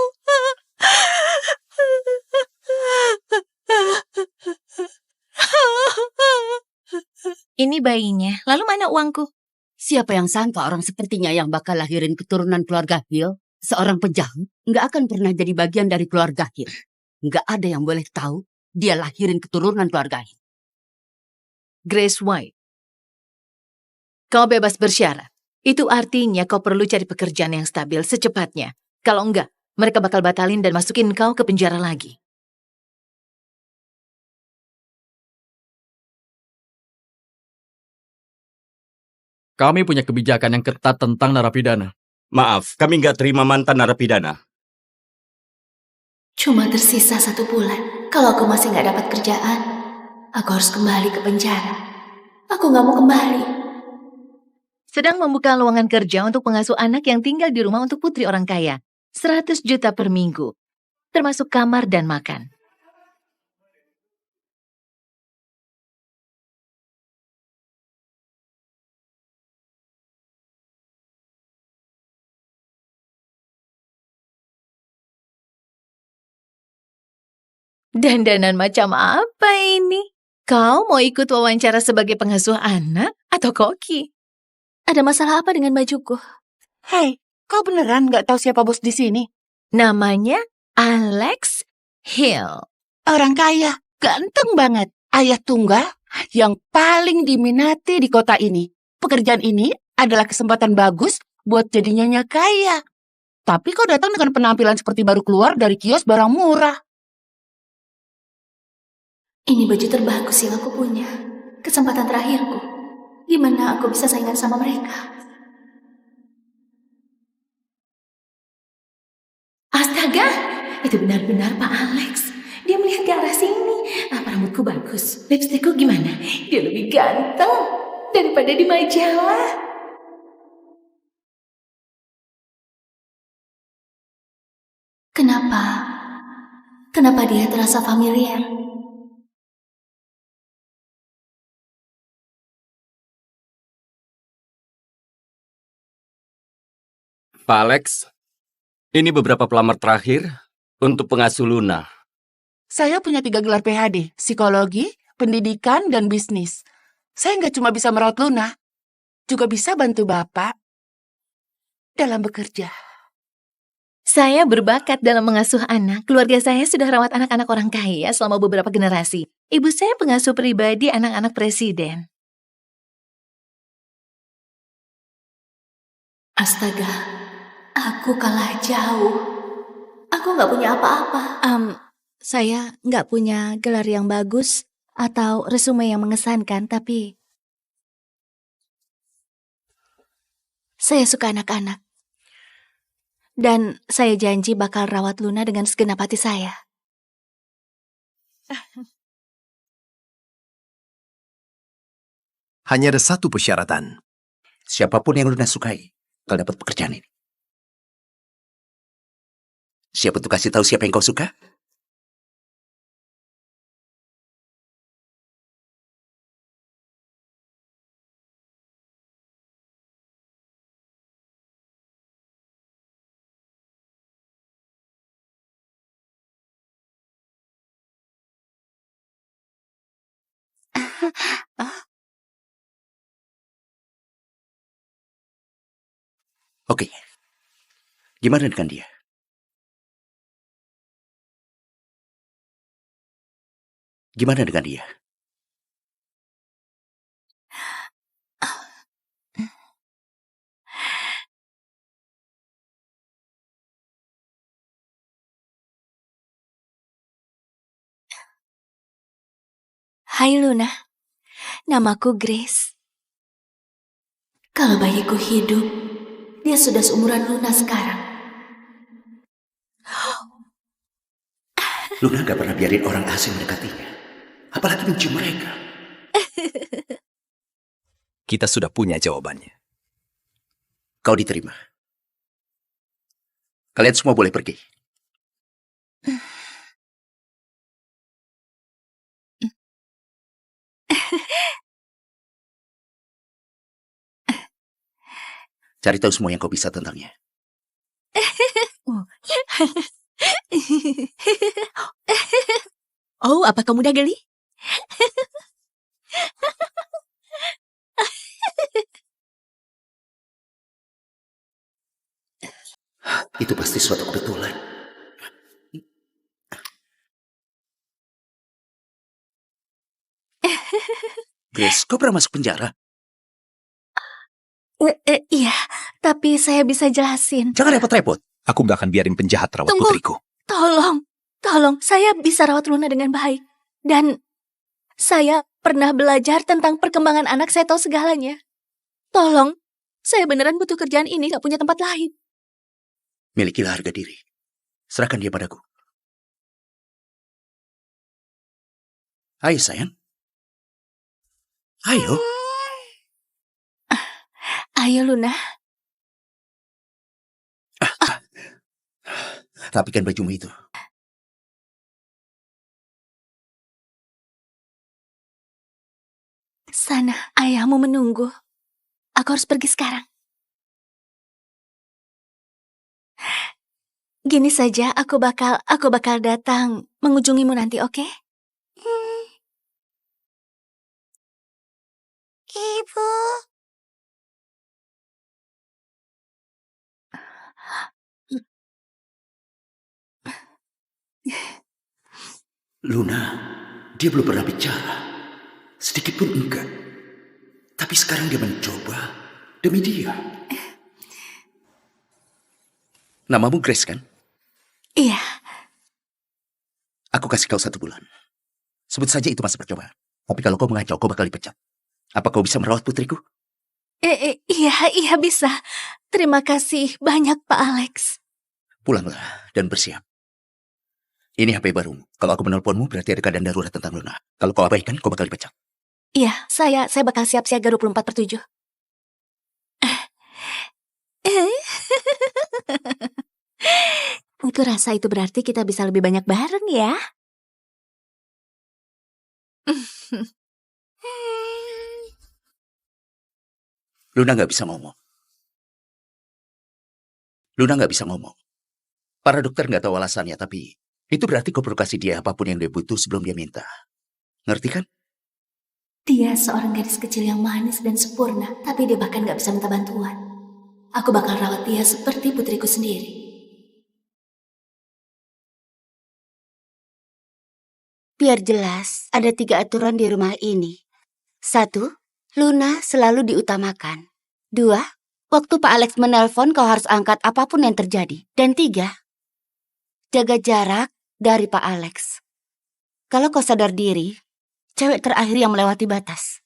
Ini bayinya. Lalu mana uangku? Siapa yang sangka orang sepertinya yang bakal lahirin keturunan keluarga Hill, seorang pejahat, nggak akan pernah jadi bagian dari keluarga Hill. Nggak ada yang boleh tahu dia lahirin keturunan keluarga Hill. Grace White. Kau bebas bersyarat. Itu artinya kau perlu cari pekerjaan yang stabil secepatnya. Kalau enggak, mereka bakal batalin dan masukin kau ke penjara lagi. Kami punya kebijakan yang ketat tentang narapidana. Maaf, kami nggak terima mantan narapidana. Cuma tersisa 1 bulan. Kalau aku masih gak dapat kerjaan, aku harus kembali ke penjara. Aku gak mau kembali. Sedang membuka lowongan kerja untuk pengasuh anak yang tinggal di rumah untuk putri orang kaya. 100 juta per minggu. Termasuk kamar dan makan. Dandanan macam apa ini? Kau mau ikut wawancara sebagai pengasuh anak atau koki? Ada masalah apa dengan bajuku? Hei, kau beneran gak tahu siapa bos di sini? Namanya Alex Hill. Orang kaya, ganteng banget. Ayah tunggal yang paling diminati di kota ini. Pekerjaan ini adalah kesempatan bagus buat jadi nyonya kaya. Tapi kau datang dengan penampilan seperti baru keluar dari kios barang murah. Ini baju terbagus yang aku punya. Kesempatan terakhirku. Gimana aku bisa saingan sama mereka? Astaga, itu benar-benar Pak Alex. Dia melihat ke arah sini. Apa rambutku bagus? Lipstikku gimana? Dia lebih ganteng daripada di majalah. Kenapa dia terasa familiar? Pak Alex, ini beberapa pelamar terakhir untuk pengasuh Luna. Saya punya 3 gelar PhD, psikologi, pendidikan, dan bisnis. Saya nggak cuma bisa merawat Luna, juga bisa bantu Bapak dalam bekerja. Saya berbakat dalam mengasuh anak. Keluarga saya sudah rawat anak-anak orang kaya selama beberapa generasi. Ibu saya pengasuh pribadi anak-anak presiden. Astaga. Aku kalah jauh. Aku gak punya apa-apa. Saya nggak punya gelar yang bagus atau resume yang mengesankan, tapi saya suka anak-anak. Dan saya janji bakal rawat Luna dengan segenap hati saya. Hanya ada satu persyaratan. Siapapun yang Luna sukai, kalau dapat pekerjaan ini. Siap untuk kasih tahu siapa yang kau suka? Oke, gimana dengan dia? Gimana dengan dia? Hai Luna, namaku Grace. Kalau bayiku hidup, dia sudah seumuran Luna sekarang. Luna gak pernah biarin orang asing mendekatinya. Apalagi mencium mereka. Kita sudah punya jawabannya. Kau diterima. Kalian semua boleh pergi. Cari tahu semua yang kau bisa tentangnya. Oh, apa kamu udah geli? Itu pasti suatu kebetulan. Grace, kau pernah masuk penjara? Iya, tapi saya bisa jelasin. Jangan repot-repot. Aku gak akan biarin penjahat rawat Tunggu. putriku. Tolong, saya bisa rawat Luna dengan baik. Dan saya pernah belajar tentang perkembangan anak, saya tahu segalanya. Tolong, saya beneran butuh kerjaan ini, gak punya tempat lain. Milikilah harga diri. Serahkan dia padaku. Ayo sayang. Ayo. Ayo Luna. Rapikan bajumu itu. Sana, ayahmu menunggu. Aku harus pergi sekarang. Gini saja, aku bakal datang mengunjungimu nanti, oke? Ibu. Luna, dia belum pernah bicara. Sedikit pun enggak. Tapi sekarang dia mencoba demi dia. Namamu Grace kan? Iya. Aku kasih kau 1 bulan. Sebut saja itu masa percobaan. Tapi kalau kau mengacau, kau bakal dipecat. Apa kau bisa merawat putriku? Iya bisa. Terima kasih banyak Pak Alex. Pulanglah dan bersiap. Ini HP barumu. Kalau aku menelponmu, berarti ada keadaan darurat tentang Luna. Kalau kau abaikan, kau bakal dipecat. Iya, saya bakal siap siaga 24/7. Aku rasa itu berarti kita bisa lebih banyak bareng ya. Luna gak bisa ngomong. Luna gak bisa ngomong. Para dokter gak tahu alasannya, tapi itu berarti kau perlu kasih dia apapun yang dia butuh sebelum dia minta. Ngerti kan? Dia seorang gadis kecil yang manis dan sempurna, tapi dia bahkan gak bisa minta bantuan. Aku bakal rawat dia seperti putriku sendiri. Biar jelas, ada 3 aturan di rumah ini. 1, Luna selalu diutamakan. 2, waktu Pak Alex menelpon kau harus angkat apapun yang terjadi. Dan 3, jaga jarak dari Pak Alex. Kalau kau sadar diri, cewek terakhir yang melewati batas.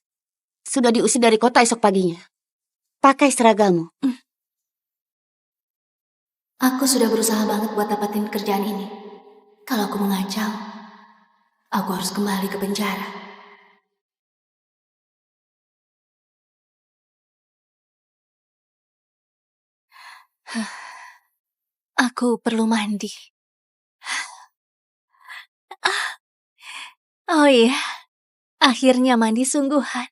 Sudah diusir dari kota esok paginya. Pakai seragammu. Aku sudah berusaha banget buat dapatin kerjaan ini. Kalau aku mengacau, aku harus kembali ke penjara. Aku perlu mandi. Oh iya, akhirnya mandi sungguhan.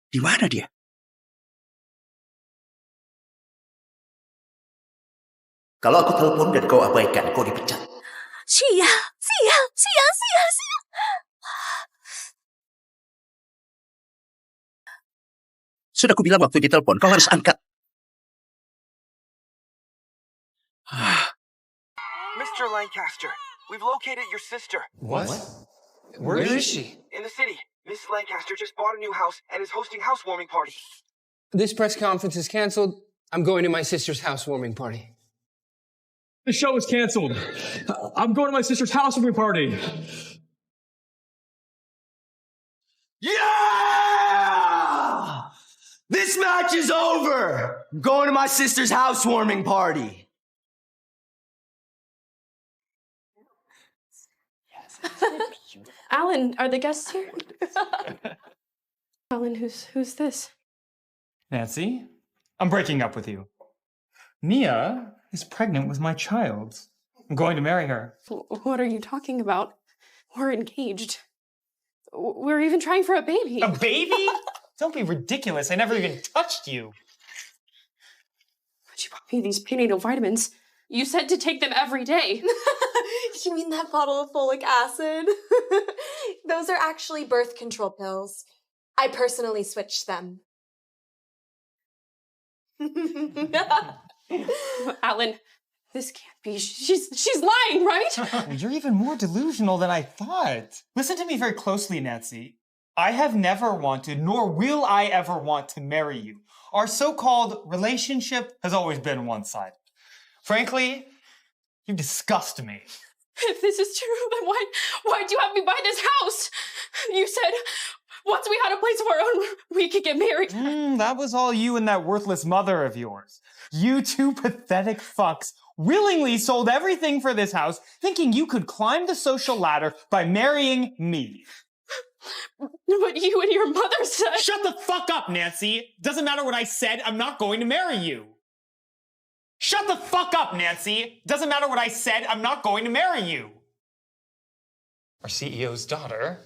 Di mana dia? Kalau aku telepon dan kau abaikan, kau dipecat. Sial, sial, sial, sial, sial. Sudah aku bilang waktu ditelepon, kau harus angkat. Mr. Lancaster, we've located your sister. What? Where is she? In the city. Mrs. Lancaster just bought a new house and is hosting housewarming party. This press conference is canceled. I'm going to my sister's housewarming party. The show is canceled. I'm going to my sister's housewarming party. Yeah! This match is over. I'm going to my sister's housewarming party. Alan, are the guests here? Alan, who's this? Nancy, I'm breaking up with you. Mia is pregnant with my child. I'm going to marry her. What are you talking about? We're engaged. We're even trying for a baby. A baby? Don't be ridiculous. I never even touched you. But you bought me these prenatal vitamins. You said to take them every day. You mean that bottle of folic acid? Those are actually birth control pills. I personally switched them. Alan, this can't be. She's lying, right? Well, you're even more delusional than I thought. Listen to me very closely, Nancy. I have never wanted, nor will I ever want to marry you. Our so-called relationship has always been one-sided. Frankly, you disgust me. If this is true, then why'd you have me buy this house? You said once we had a place of our own, we could get married. That was all you and that worthless mother of yours. You two pathetic fucks willingly sold everything for this house, thinking you could climb the social ladder by marrying me. But you and your mother said... Shut the fuck up, Nancy. Doesn't matter what I said, I'm not going to marry you. Shut the fuck up, Nancy. Doesn't matter what I said, I'm not going to marry you. Our CEO's daughter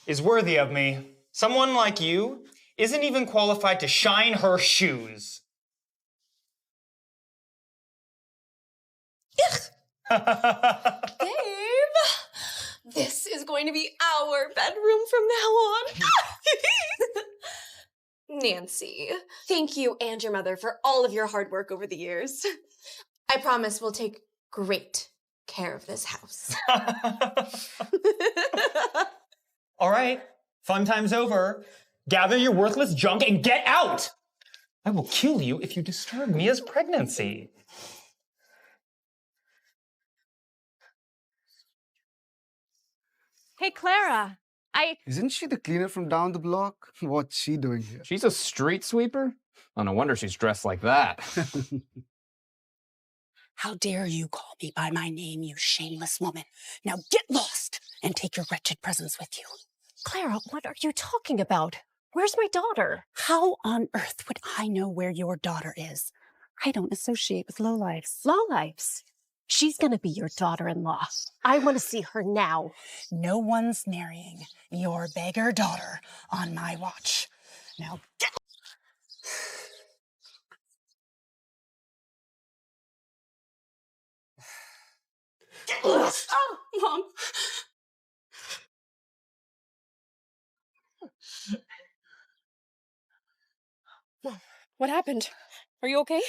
is worthy of me. Someone like you isn't even qualified to shine her shoes. Babe, this is going to be our bedroom from now on. Nancy, thank you and your mother for all of your hard work over the years. I promise we'll take great care of this house. All right, fun time's over. Gather your worthless junk and get out! I will kill you if you disturb Mia's pregnancy. Hey, Clara, Isn't she the cleaner from down the block? What's she doing here? She's a street sweeper? Oh, no wonder she's dressed like that. How dare you call me by my name, you shameless woman. Now get lost and take your wretched presents with you. Clara, what are you talking about? Where's my daughter? How on earth would I know where your daughter is? I don't associate with lowlifes. Lowlifes? She's gonna be your daughter-in-law. I want to see her now. No one's marrying your beggar daughter on my watch. Now get... Get lost! Oh, Mom. Mom, what happened? Are you okay?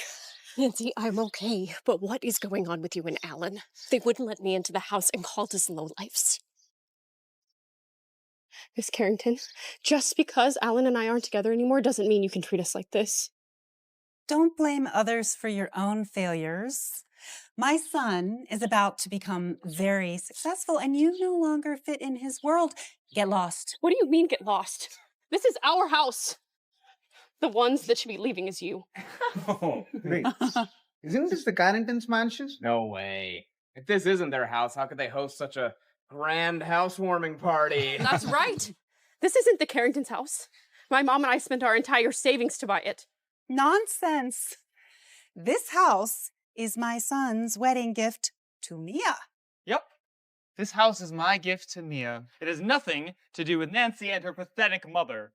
Nancy, I'm okay, but what is going on with you and Alan? They wouldn't let me into the house and called us lowlifes. Miss Carrington, just because Alan and I aren't together anymore doesn't mean you can treat us like this. Don't blame others for your own failures. My son is about to become very successful, and you no longer fit in his world. Get lost. What do you mean, get lost? This is our house. The ones that should be leaving is you. Oh, great. Isn't this the Carrington's mansion? No way. If this isn't their house, how could they host such a grand housewarming party? That's right. This isn't the Carrington's house. My mom and I spent our entire savings to buy it. Nonsense. This house is my son's wedding gift to Mia. Yep. This house is my gift to Mia. It has nothing to do with Nancy and her pathetic mother.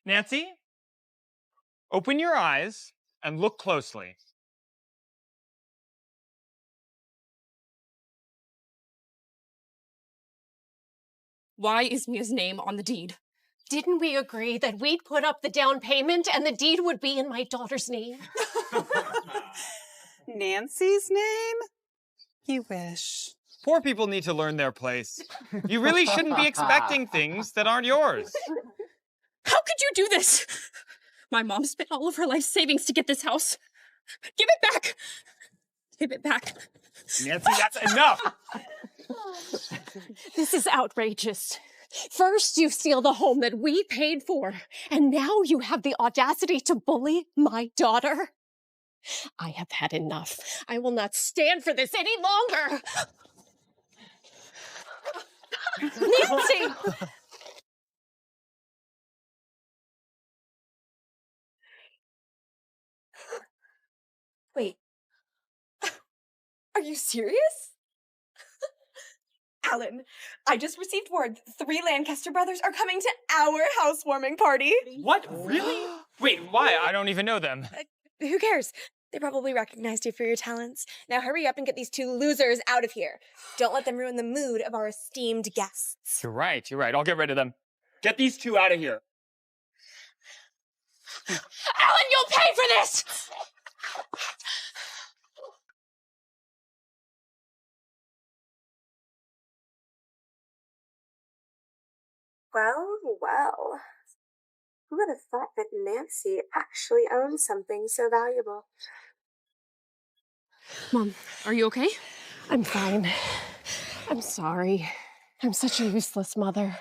Nancy, open your eyes and look closely. Why is Mia's name on the deed? Didn't we agree that we'd put up the down payment and the deed would be in my daughter's name? Nancy's name? You wish. Poor people need to learn their place. You really shouldn't be expecting things that aren't yours. How could you do this? My mom spent all of her life savings to get this house. Give it back! Give it back. Nancy, that's enough! This is outrageous. First, you steal the home that we paid for, and now you have the audacity to bully my daughter. I have had enough. I will not stand for this any longer. Nancy! Wait. Are you serious? Alan, I just received word 3 Lancaster brothers are coming to our housewarming party. What? Really? Wait, why? I don't even know them. Who cares? They probably recognized you for your talents. Now hurry up and get these 2 losers out of here. Don't let them ruin the mood of our esteemed guests. You're right. I'll get rid of them. Get these 2 out of here. Alan, you'll pay for this! Well. Who would have thought that Nancy actually owns something so valuable? Mom, are you okay? I'm fine. I'm sorry. I'm such a useless mother.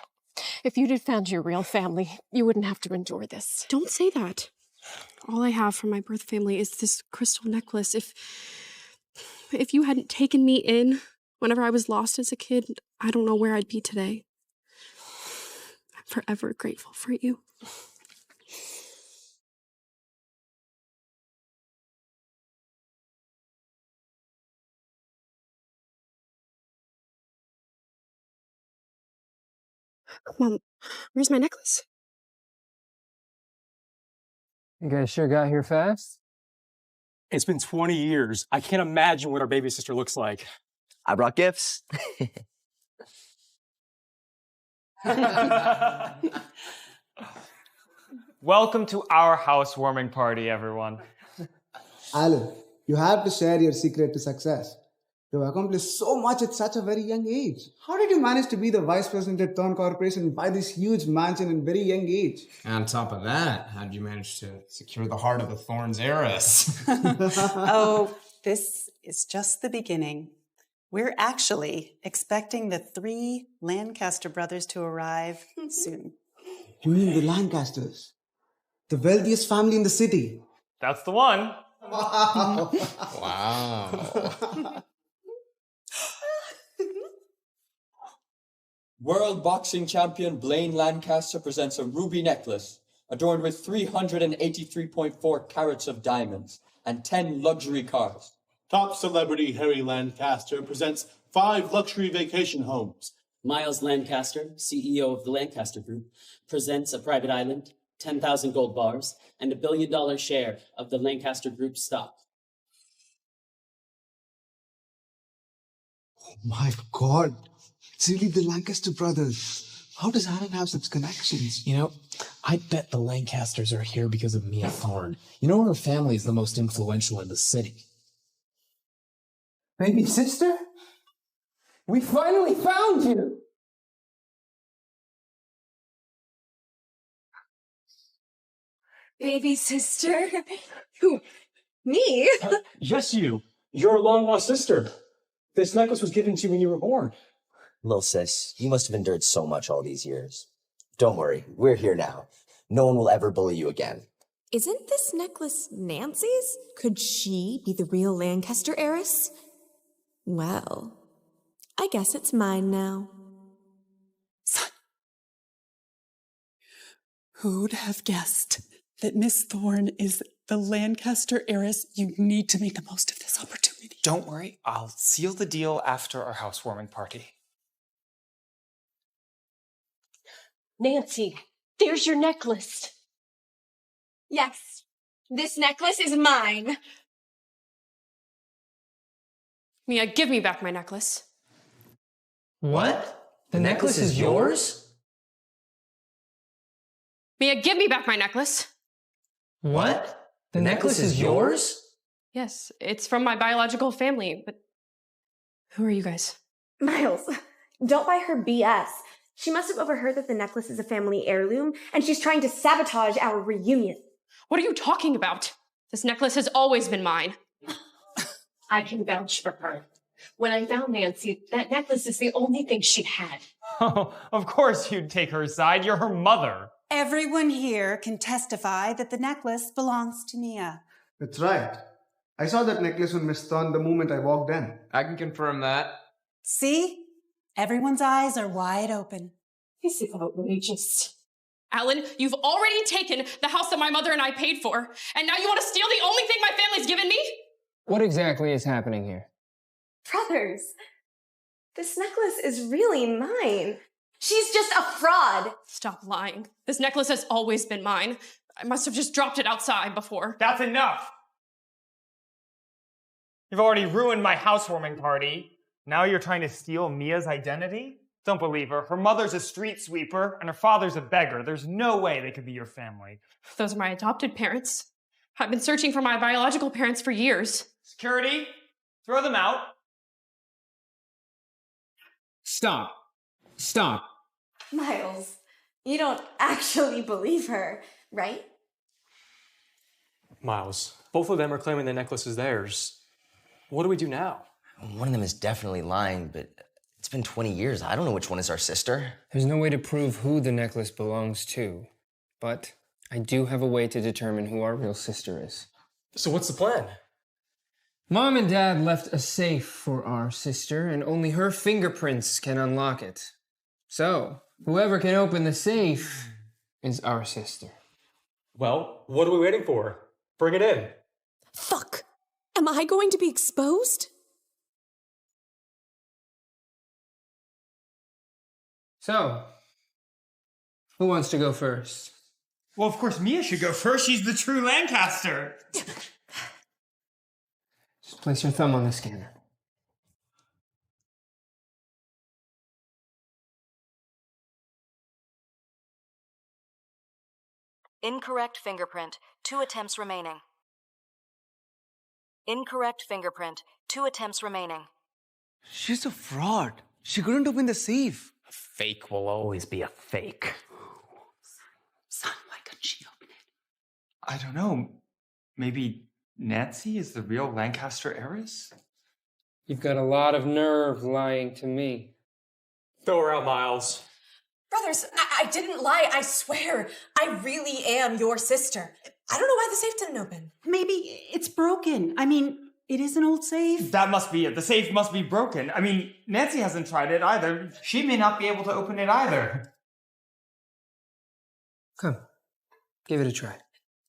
If you'd have found your real family, you wouldn't have to endure this. Don't say that. All I have from my birth family is this crystal necklace. If you hadn't taken me in whenever I was lost as a kid, I don't know where I'd be today. I'm forever grateful for you. Mom, where's my necklace? You guys sure got here fast? It's been 20 years. I can't imagine what our baby sister looks like. I brought gifts. Welcome to our housewarming party, everyone. Alan, you have to share your secret to success. You've accomplished so much at such a very young age. How did you manage to be the vice president at Thorn Corporation and buy this huge mansion in very young age? And on top of that, how did you manage to secure the heart of the Thorn's heiress? Oh, this is just the beginning. We're actually expecting the 3 Lancaster brothers to arrive soon. You mean the Lancasters? The wealthiest family in the city? That's the one. Wow. Wow. World boxing champion Blaine Lancaster presents a ruby necklace adorned with 383.4 carats of diamonds and 10 luxury cars. Top celebrity Harry Lancaster presents 5 luxury vacation homes. Miles Lancaster, CEO of the Lancaster Group, presents a private island, 10,000 gold bars, and a $1 billion share of the Lancaster Group stock. Oh my God. It's really the Lancaster brothers. How does Alan have such connections? You know, I bet the Lancasters are here because of Mia Thorne. You know, her family is the most influential in the city. Baby sister? We finally found you! Baby sister? Who? Me? Yes, you. You're a long-lost sister. This necklace was given to you when you were born. Little sis, you must have endured so much all these years. Don't worry, we're here now. No one will ever bully you again. Isn't this necklace Nancy's? Could she be the real Lancaster heiress? Well, I guess it's mine now. Who'd have guessed that Miss Thorne is the Lancaster heiress? You need to make the most of this opportunity. Don't worry, I'll seal the deal after our housewarming party. Nancy, there's your necklace. Yes, this necklace is mine. Mia, give me back my necklace. What? The necklace is yours? Mia, give me back my necklace. What? The necklace is yours? Yes, it's from my biological family, but who are you guys? Miles, don't buy her BS. She must have overheard that the necklace is a family heirloom, and she's trying to sabotage our reunion. What are you talking about? This necklace has always been mine. I can vouch for her. When I found Nancy, that necklace is the only thing she had. Oh, of course you'd take her side. You're her mother. Everyone here can testify that the necklace belongs to Mia. That's right. I saw that necklace on Miss Thorne the moment I walked in. I can confirm that. See? Everyone's eyes are wide open. This is outrageous. Alan, you've already taken the house that my mother and I paid for, and now you want to steal the only thing my family's given me? What exactly is happening here? Brothers, this necklace is really mine. She's just a fraud. Stop lying. This necklace has always been mine. I must have just dropped it outside before. That's enough. You've already ruined my housewarming party. Now you're trying to steal Mia's identity? Don't believe her. Her mother's a street sweeper, and her father's a beggar. There's no way they could be your family. Those are my adopted parents. I've been searching for my biological parents for years. Security, throw them out. Stop. Stop. Miles, you don't actually believe her, right? Miles, both of them are claiming the necklace is theirs. What do we do now? One of them is definitely lying, but it's been 20 years. I don't know which one is our sister. There's no way to prove who the necklace belongs to, but I do have a way to determine who our real sister is. So what's the plan? Mom and Dad left a safe for our sister, and only her fingerprints can unlock it. So, whoever can open the safe is our sister. Well, what are we waiting for? Bring it in. Fuck! Am I going to be exposed? So, who wants to go first? Well, of course Mia should go first. She's the true Lancaster. Just place your thumb on the scanner. Incorrect fingerprint. 2 attempts remaining. Incorrect fingerprint. 2 attempts remaining. She's a fraud. She couldn't open the safe. A fake will always be a fake. Son, why couldn't she open it? I don't know. Maybe Nancy is the real Lancaster heiress? You've got a lot of nerve lying to me. Throw her out, Miles. Brothers, I didn't lie, I swear. I really am your sister. I don't know why the safe didn't open. Maybe it's broken. I mean, it is an old safe. That must be it. The safe must be broken. I mean, Nancy hasn't tried it either. She may not be able to open it either. Come, give it a try.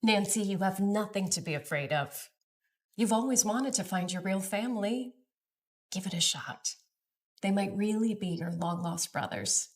Nancy, you have nothing to be afraid of. You've always wanted to find your real family. Give it a shot. They might really be your long-lost brothers.